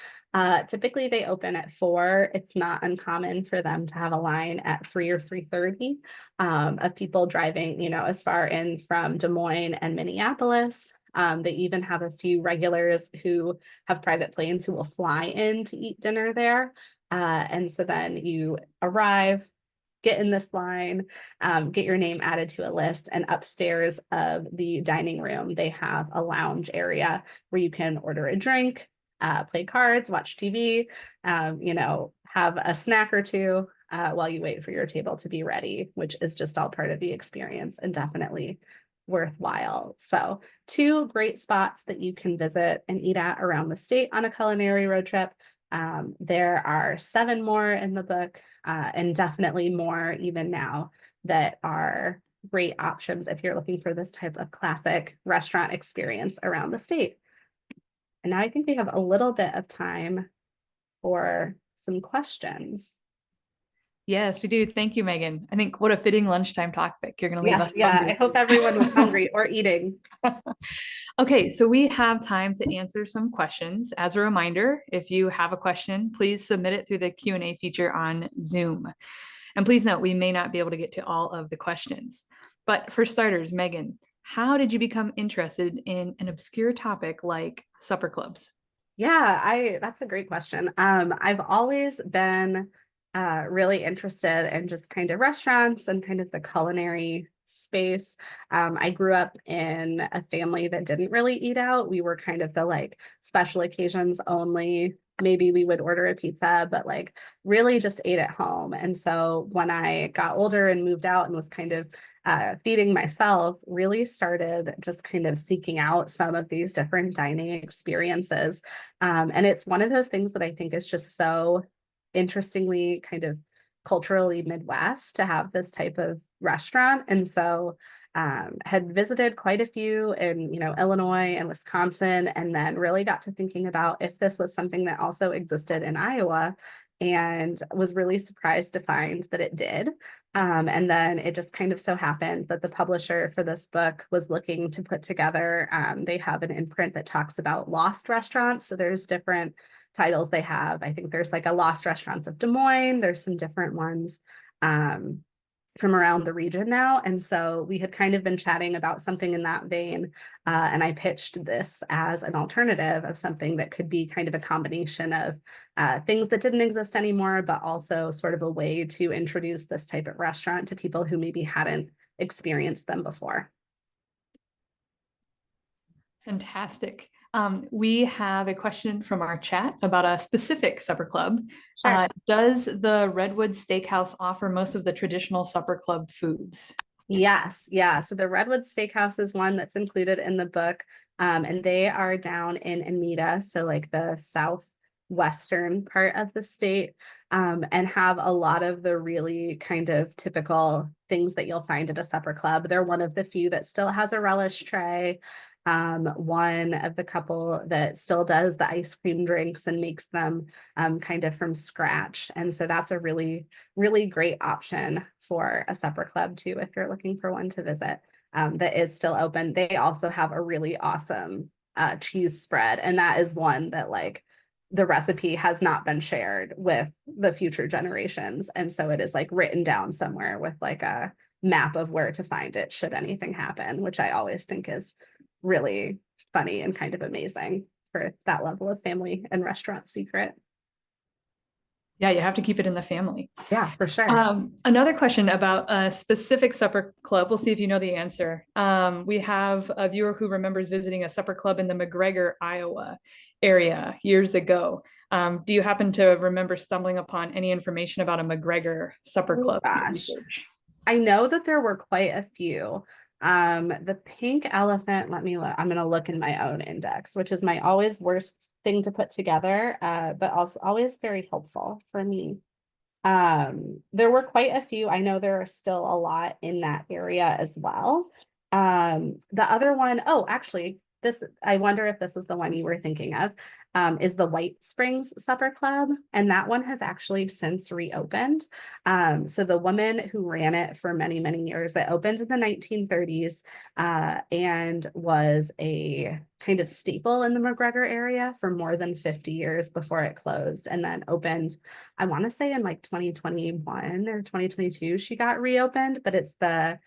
Typically they open at 4. It's not uncommon for them to have a line at 3 or 3:30 of people driving, as far in from Des Moines and Minneapolis. They even have a few regulars who have private planes who will fly in to eat dinner there. And so then you arrive, get in this line, get your name added to a list, and upstairs of the dining room, they have a lounge area where you can order a drink, play cards, watch TV, have a snack or two while you wait for your table to be ready, which is just all part of the experience and definitely worthwhile. So 2 great spots that you can visit and eat at around the state on a culinary road trip. There are 7 more in the book, and definitely more even now that are great options if you're looking for this type of classic restaurant experience around the state. And now I think we have a little bit of time for some questions. Yes, we do. Thank you, Megan. I think what a fitting lunchtime topic. You're going to leave Yes, us yeah, hungry. I hope everyone was hungry or eating. Okay, so we have time to answer some questions. As a reminder, if you have a question, please submit it through the Q&A feature on Zoom. And please note, we may not be able to get to all of the questions. But for starters, Megan, how did you become interested in an obscure topic like supper clubs? Yeah, that's a great question. I've always been really interested in just kind of restaurants and kind of the culinary space. I grew up in a family that didn't really eat out. We were kind of the like special occasions only. Maybe we would order a pizza, but like really just ate at home. And so when I got older and moved out and was kind of feeding myself, really started just kind of seeking out some of these different dining experiences. And it's one of those things that I think is just so interestingly kind of culturally Midwest to have this type of restaurant. And so had visited quite a few in, Illinois and Wisconsin, and then really got to thinking about if this was something that also existed in Iowa, and was really surprised to find that it did. And then it just kind of so happened that the publisher for this book was looking to put together, they have an imprint that talks about lost restaurants. So there's different titles they have. I think there's like a Lost Restaurants of Des Moines. There's some different ones from around the region now. And so we had kind of been chatting about something in that vein. And I pitched this as an alternative of something that could be kind of a combination of things that didn't exist anymore, but also sort of a way to introduce this type of restaurant to people who maybe hadn't experienced them before. Fantastic. We have a question from our chat about a specific supper club. Sure. Does the Redwood Steakhouse offer most of the traditional supper club foods? Yes, yeah. So the Redwood Steakhouse is one that's included in the book, and they are down in Anita, so like the southwestern part of the state, and have a lot of the really kind of typical things that you'll find at a supper club. They're one of the few that still has a relish tray. One of the couple that still does the ice cream drinks and makes them kind of from scratch. And so that's a really, really great option for a supper club too, if you're looking for one to visit, that is still open. They also have a really awesome cheese spread. And that is one that like the recipe has not been shared with the future generations. And so it is like written down somewhere with like a map of where to find it should anything happen, which I always think is really funny and kind of amazing for that level of family and restaurant secret. Yeah, you have to keep it in the family. Yeah, for sure. Another question about a specific supper club. We'll see if you know the answer. We have a viewer who remembers visiting a supper club in the McGregor, Iowa area years ago. Do you happen to remember stumbling upon any information about a McGregor supper Oh club? gosh. I know that there were quite a few. The pink elephant, let me look. I'm gonna look in my own index, which is my always worst thing to put together, but also always very helpful for me. There were quite a few. I know there are still a lot in that area as well. The other one, oh, actually, this, I wonder if this is the one you were thinking of, is the White Springs Supper Club. And that one has actually since reopened. So the woman who ran it for many, many years, it opened in the 1930s, and was a kind of staple in the McGregor area for more than 50 years before it closed, and then opened, I want to say in like 2021 or 2022, she got reopened, but it's the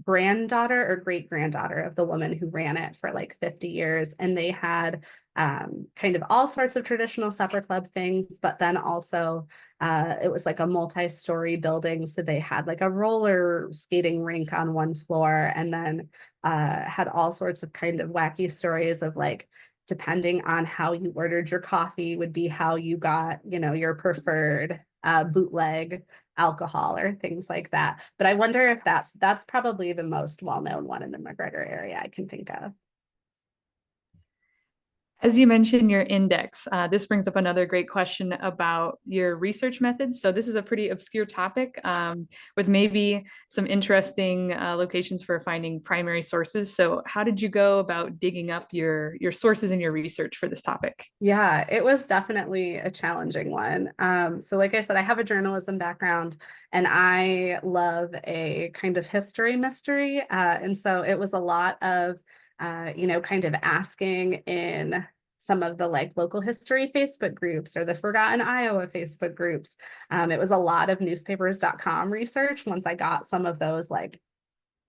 granddaughter or great granddaughter of the woman who ran it for like 50 years. And they had kind of all sorts of traditional supper club things, but then also it was like a multi-story building. So they had like a roller skating rink on one floor, and then had all sorts of kind of wacky stories of like, depending on how you ordered your coffee would be how you got, your preferred bootleg alcohol or things like that. But I wonder if that's probably the most well-known one in the McGregor area I can think of. As you mentioned your index, this brings up another great question about your research methods. So this is a pretty obscure topic with maybe some interesting locations for finding primary sources. So how did you go about digging up your sources in your research for this topic? Yeah, it was definitely a challenging one. So like I said, I have a journalism background and I love a kind of history mystery. And so it was a lot of, kind of asking in some of the like local history Facebook groups or the Forgotten Iowa Facebook groups. It was a lot of newspapers.com research once I got some of those like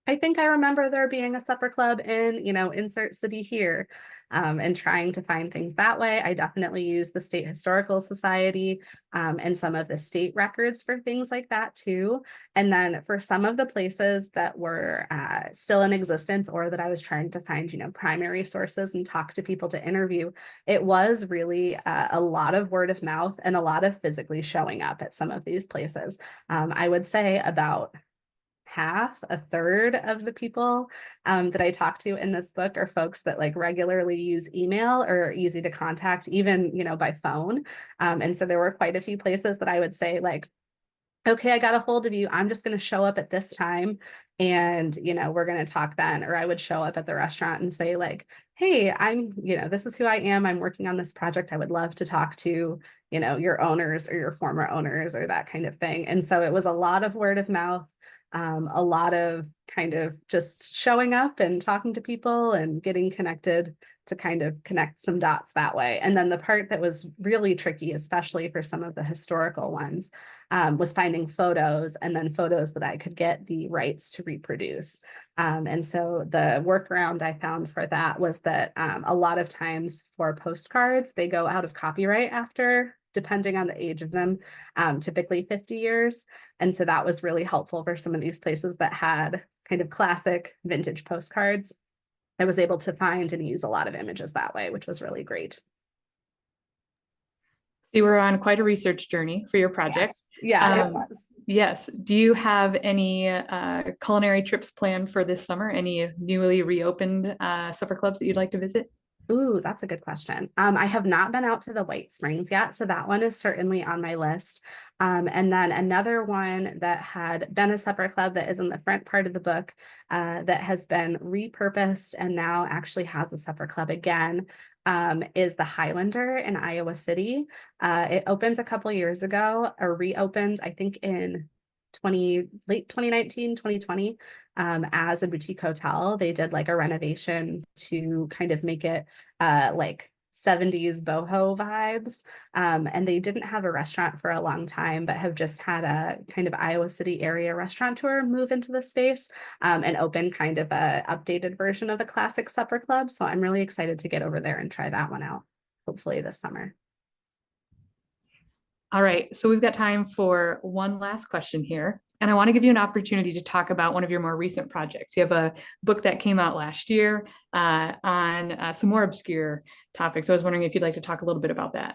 I think I remember there being a supper club in, insert city here, and trying to find things that way. I definitely use the State Historical Society and some of the state records for things like that too. And then for some of the places that were still in existence or that I was trying to find, primary sources and talk to people to interview, it was really a lot of word of mouth and a lot of physically showing up at some of these places. I would say about a third of the people that I talk to in this book are folks that like regularly use email or are easy to contact, even, by phone. And so there were quite a few places that I would say like, okay, I got a hold of you. I'm just going to show up at this time and, we're going to talk then. Or I would show up at the restaurant and say like, hey, this is who I am. I'm working on this project. I would love to talk to, your owners or your former owners or that kind of thing. And so it was a lot of word of mouth, a lot of kind of just showing up and talking to people and getting connected to kind of connect some dots that way. And then the part that was really tricky, especially for some of the historical ones, was finding photos and then photos that I could get the rights to reproduce. And so the workaround I found for that was that a lot of times for postcards, they go out of copyright after, depending on the age of them, typically 50 years. And so that was really helpful for some of these places that had kind of classic vintage postcards. I was able to find and use a lot of images that way, which was really great. So you were on quite a research journey for your project. Yes. Yeah, it was. Yes. Do you have any culinary trips planned for this summer? Any newly reopened supper clubs that you'd like to visit? Ooh, that's a good question. I have not been out to the White Springs yet, so that one is certainly on my list. And then another one that had been a supper club that is in the front part of the book that has been repurposed and now actually has a supper club again is the Highlander in Iowa City. It opened a couple years ago, or reopened, I think in late 2019, 2020, as a boutique hotel. They did like a renovation to kind of make it like 70s boho vibes. And they didn't have a restaurant for a long time, but have just had a kind of Iowa City area restaurateur move into the space and open kind of a updated version of a classic supper club. So I'm really excited to get over there and try that one out, hopefully this summer. All right, so we've got time for one last question here. And I want to give you an opportunity to talk about one of your more recent projects. You have a book that came out last year on some more obscure topics. So I was wondering if you'd like to talk a little bit about that.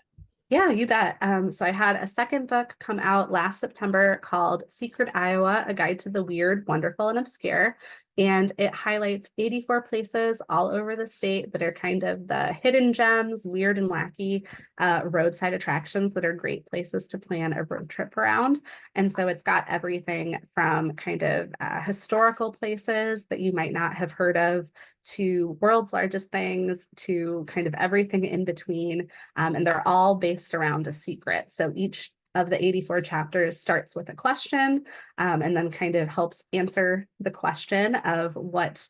Yeah, you bet. So I had a second book come out last September called Secret Iowa, A Guide to the Weird, Wonderful, and Obscure. And it highlights 84 places all over the state that are kind of the hidden gems, weird and wacky roadside attractions that are great places to plan a road trip around. And so it's got everything from kind of historical places that you might not have heard of to world's largest things to kind of everything in between. And they're all based around a secret. So each of the 84 chapters starts with a question and then kind of helps answer the question of what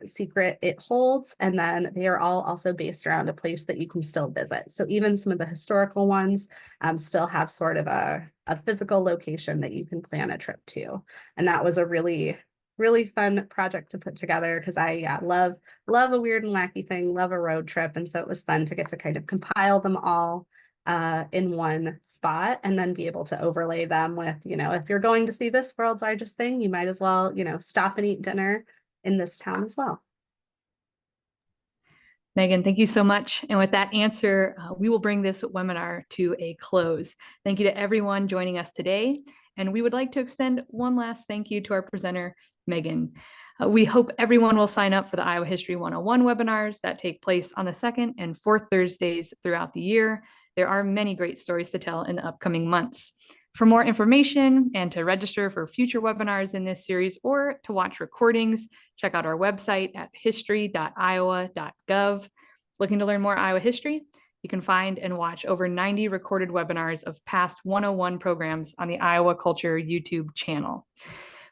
secret it holds. And then they are all also based around a place that you can still visit. So even some of the historical ones still have sort of a physical location that you can plan a trip to. And that was a really fun project to put together because I love a weird and wacky thing, love a road trip. And so it was fun to get to kind of compile them all in one spot and then be able to overlay them with, if you're going to see this world's largest thing, you might as well, stop and eat dinner in this town as well. Megan, thank you so much. And with that answer, we will bring this webinar to a close. Thank you to everyone joining us today. And we would like to extend one last thank you to our presenter, Megan. We hope everyone will sign up for the Iowa History 101 webinars that take place on the second and fourth Thursdays throughout the year. There are many great stories to tell in the upcoming months. For more information and to register for future webinars in this series or to watch recordings, check out our website at history.iowa.gov. Looking to learn more Iowa history? You can find and watch over 90 recorded webinars of past 101 programs on the Iowa Culture YouTube channel.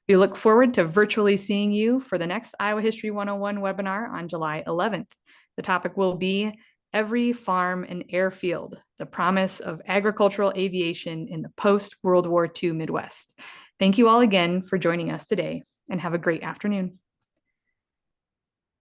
We look forward to virtually seeing you for the next Iowa History 101 webinar on July 11th. The topic will be Every Farm and Airfield, the promise of agricultural aviation in the post-World War II Midwest. Thank you all again for joining us today, and have a great afternoon.